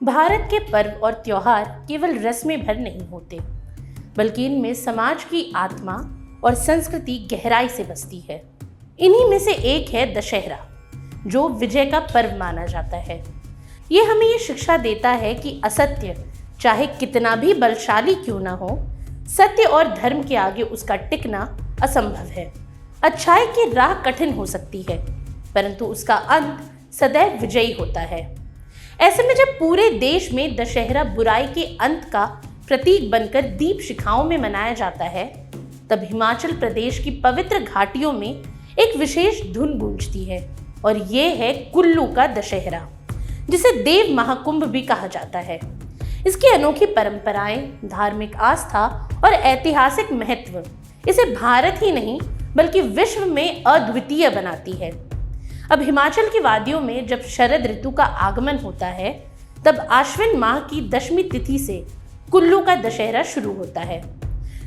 भारत के पर्व और त्योहार केवल रस्में भर नहीं होते, बल्कि इनमें समाज की आत्मा और संस्कृति गहराई से बसती है। इन्हीं में से एक है दशहरा, जो विजय का पर्व माना जाता है। ये हमें ये शिक्षा देता है कि असत्य चाहे कितना भी बलशाली क्यों ना हो, सत्य और धर्म के आगे उसका टिकना असंभव है। अच्छाई की राह कठिन हो सकती है, परंतु उसका अंत सदैव विजयी होता है। ऐसे में जब पूरे देश में दशहरा बुराई के अंत का प्रतीक बनकर दीप शिखाओं में मनाया जाता है, तब हिमाचल प्रदेश की पवित्र घाटियों में एक विशेष धुन गूंजती है, और ये है कुल्लू का दशहरा, जिसे देव महाकुंभ भी कहा जाता है। इसकी अनोखी परंपराएं, धार्मिक आस्था और ऐतिहासिक महत्व इसे भारत ही नहीं बल्कि विश्व में अद्वितीय बनाती है। अब हिमाचल की वादियों में जब शरद ऋतु का आगमन होता है, तब आश्विन माह की दशमी तिथि से कुल्लू का दशहरा शुरू होता है।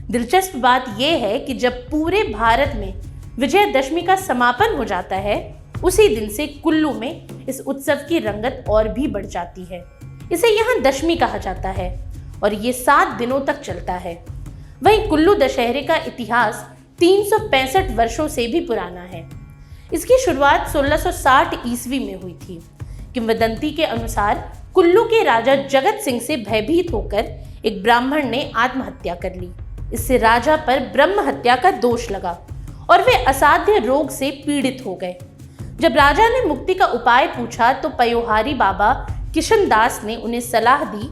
दिलचस्प बात यह है कि जब पूरे भारत में विजयदशमी का समापन हो जाता है, उसी दिन से कुल्लू में इस उत्सव की रंगत और भी बढ़ जाती है। इसे यहाँ दशमी कहा जाता है और ये 7 दिनों तक चलता है। वहीं कुल्लू दशहरे का इतिहास 365 वर्षों से भी पुराना है। इसकी शुरुआत 1660 ईस्वी में हुई थी। किंवदंती के अनुसार कुल्लू के राजा जगत सिंह से भयभीत होकर एक ब्राह्मण ने आत्महत्या कर ली। इससे राजा पर ब्रह्म हत्या का दोष लगा और वे असाध्य रोग से पीड़ित हो गए। जब राजा ने मुक्ति का उपाय पूछा तो पयोहारी बाबा किशन दास ने उन्हें सलाह दी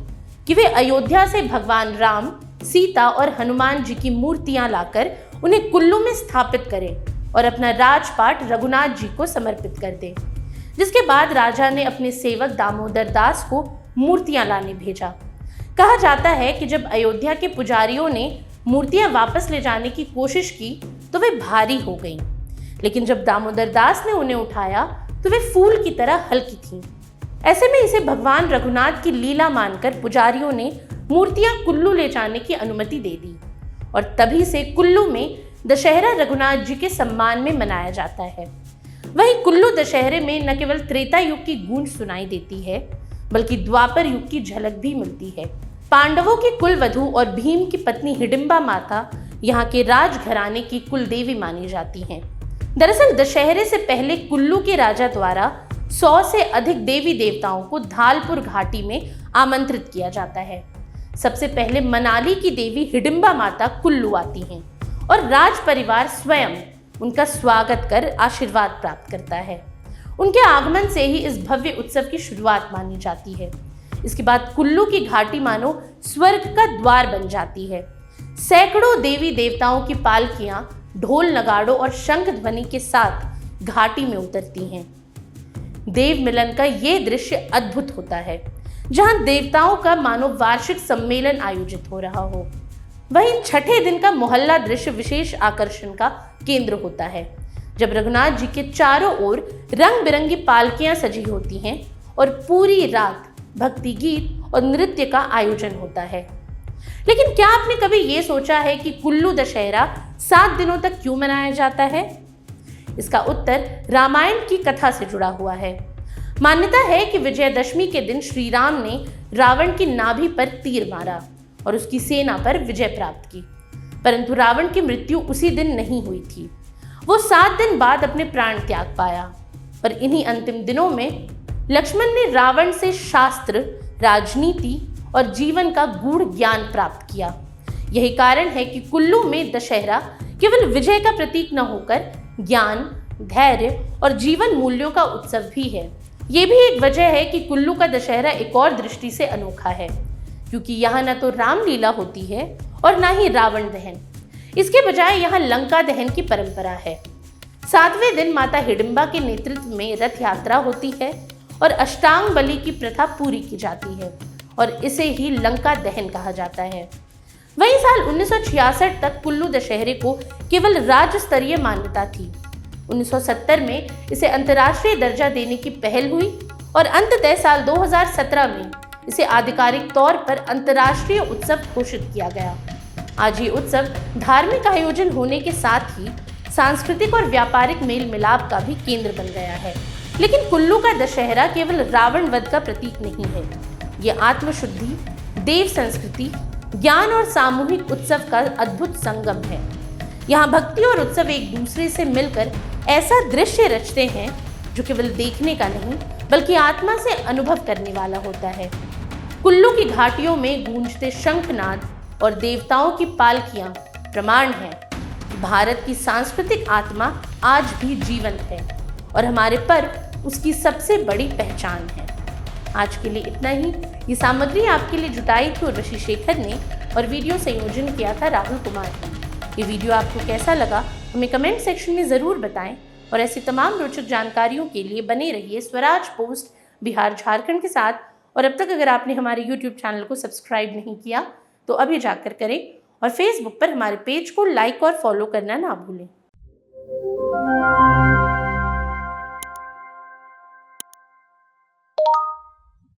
कि वे अयोध्या से भगवान राम, सीता और हनुमान जी की मूर्तियां लाकर उन्हें कुल्लू में स्थापित करें और अपना राजपाट रघुनाथ जी को समर्पित कर दें। जिसके बाद राजा ने अपने सेवक दामोदर दास को मूर्तियां लाने भेजा। कहा जाता है कि जब अयोध्या के पुजारियों ने मूर्तियां वापस ले जाने की कोशिश की तो वे भारी हो गईं, लेकिन जब दामोदर दास ने उन्हें उठाया तो वे फूल की तरह हल्की थीं। ऐसे में इसे भगवान रघुनाथ की लीला मानकर पुजारियों ने मूर्तियां कुल्लू ले जाने की अनुमति दे दी, और तभी से कुल्लू में दशहरा रघुनाथ जी के सम्मान में मनाया जाता है। वहीं कुल्लू दशहरे में न केवल त्रेता युग की गूंज सुनाई देती है, बल्कि द्वापर युग की झलक भी मिलती है। पांडवों की कुलवधू और भीम की पत्नी हिडिंबा माता यहाँ के राजघराने की कुलदेवी मानी जाती हैं। दरअसल दशहरे से पहले कुल्लू के राजा द्वारा 100 से अधिक देवी देवताओं को धालपुर घाटी में आमंत्रित किया जाता है। सबसे पहले मनाली की देवी हिडिंबा माता कुल्लू आती हैं और राज परिवार स्वयं उनका स्वागत कर आशीर्वाद प्राप्त करता है। उनके आगमन से ही इस भव्य उत्सव की शुरुआत मानी जाती है। इसके बाद कुल्लू की घाटी मानो स्वर्ग का द्वार बन जाती है। सैकड़ों देवी देवताओं की पालकियां ढोल नगाड़ों और शंख ध्वनि के साथ घाटी में उतरती हैं। देव मिलन का ये दृश्य अद्भुत होता है, जहां देवताओं का मानो वार्षिक सम्मेलन आयोजित हो रहा हो। वहीं छठे दिन का मोहल्ला दृश्य विशेष आकर्षण का केंद्र होता है, जब रघुनाथ जी के चारों ओर रंग बिरंगी पालकियां सजी होती हैं और पूरी रात भक्ति गीत और नृत्य का आयोजन होता है। लेकिन क्या आपने कभी ये सोचा है कि कुल्लू दशहरा 7 दिनों तक क्यों मनाया जाता है? इसका उत्तर रामायण की कथा से जुड़ा हुआ है। मान्यता है कि विजयदशमी के दिन श्री राम ने रावण की नाभि पर तीर मारा और उसकी सेना पर विजय प्राप्त की, परंतु रावण की मृत्यु उसी दिन नहीं हुई थी। वो 7 दिन बाद अपने प्राण त्याग पाया, और इन्हीं अंतिम दिनों में लक्ष्मण ने रावण से शास्त्र, राजनीति और जीवन का गूढ़ ज्ञान प्राप्त किया। यही कारण है कि कुल्लू में दशहरा केवल विजय का प्रतीक न होकर ज्ञान, धैर्य और जीवन मूल्यों का उत्सव भी है। ये भी एक वजह है कि कुल्लू का दशहरा एक और दृष्टि से अनोखा है, क्योंकि यहाँ न तो रामलीला होती है और न ही रावण दहन। इसके बजाय यहाँ लंका दहन की परंपरा है। 7वें दिन माता हिडिंबा के नेतृत्व में रथ यात्रा होती है और अष्टांग बलि की प्रथा पूरी की जाती है, और इसे ही लंका दहन कहा जाता है। वहीं साल 1966 तक कुल्लू दशहरे को केवल राज्य स्तरीय मान्यता थी। 1970 में इसे अंतर्राष्ट्रीय दर्जा देने की पहल हुई और अंततः साल 2017 में इसे आधिकारिक तौर पर अंतर्राष्ट्रीय उत्सव घोषित किया गया। आज ये उत्सव धार्मिक आयोजन होने के साथ ही सांस्कृतिक और व्यापारिक मेल मिलाप का भी केंद्र बन गया है। लेकिन कुल्लू का दशहरा केवल रावण वध का प्रतीक नहीं है, ये आत्मशुद्धि, देव संस्कृति, ज्ञान और सामूहिक उत्सव का अद्भुत संगम है। यहाँ भक्ति और उत्सव एक दूसरे से मिलकर ऐसा दृश्य रचते हैं जो केवल देखने का नहीं बल्कि आत्मा से अनुभव करने वाला होता है। कुल्लू की घाटियों में गूंजते शंखनाद और देवताओं की पालकियां प्रमाण है कि भारत की सांस्कृतिक आत्मा आज भी जीवंत है और हमारे पर्व उसकी सबसे बड़ी पहचान है। आज के लिए इतना ही। ये सामग्री आपके लिए जुटाई थी उर्वशी शेखर ने और वीडियो संयोजन किया था राहुल कुमार ने। ये वीडियो आपको कैसा लगा हमें कमेंट सेक्शन में ज़रूर बताएं और ऐसी तमाम रोचक जानकारियों के लिए बने रहिए स्वराज पोस्ट बिहार झारखंड के साथ। और अब तक अगर आपने हमारे YouTube चैनल को सब्सक्राइब नहीं किया तो अभी जाकर करें और Facebook पर हमारे पेज को लाइक और फॉलो करना ना भूलें।